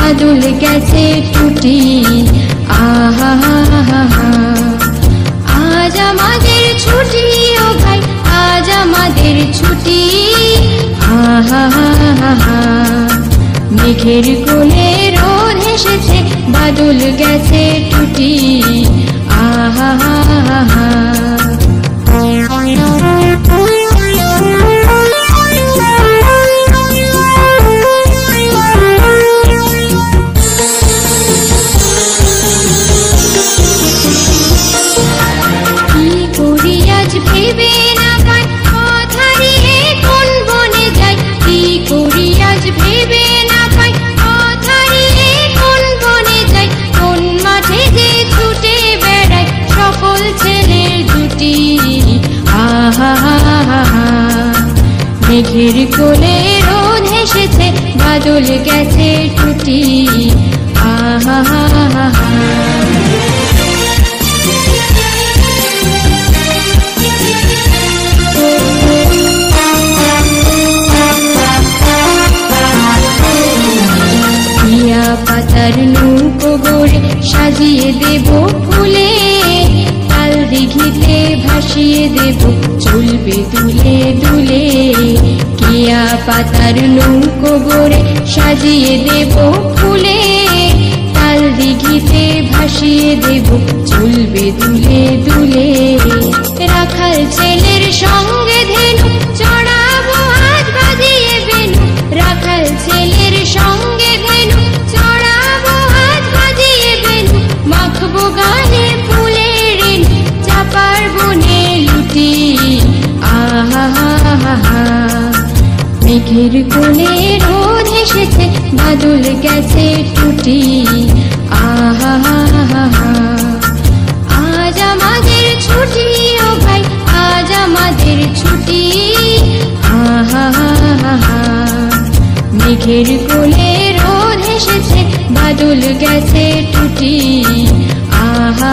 বাদল গেছে টুটি। আহা আজ আমাদের ছুটি ও ভাই, আজ আমাদের ছুটি। আহা মেঘের কোলে রোদ হেসেছে, বাদল গেছে টুটি। আহা কি করি আজ ভেবে না পাই, পথ হারিয়ে কোন বনে যাই। কি করি আজ ভেবে না পাই, পথ হারিয়ে কোন বনে যাই। কোন মাঠে যে ছুটে বেড়াই সকল ছেলের জুটি। আহা মেঘের কোলে রোদ হেসেছে, বাদল গেছে টুটি। আহা টিয়া পাতার নৌকো গড়ে সাজিয়ে দেব ফুলে, তাল দিঘিতে ভাসিয়ে দেব চলবে দুলে দুলে। টিয়া পাতার নৌকো গড়ে সাজিয়ে দেব ফুলে, তাল দিঘিতে ভাসিয়ে দেব চলবে দুলে দুলে। রাখাল ছেলের সঙ্গে ধেনু চড়াবো আজ বাজিয়ে বেনু। রাখাল ছেলের সঙ্গে ধেনু চড়াবো আজ বাজিয়ে বেনু। মাখবো গানে ফুলের রেণু, চাপার বনে লুটি। আহা মেঘের কোলে রোদ হেসেছে, বাদল গেছে টুটি। আহা আজ আমাদের ছুটি ও ভাই, আজ আমাদের ছুটি। আহা মেঘের কোলে রোদ হেসেছে, বাদল গেছে টুটি। আহা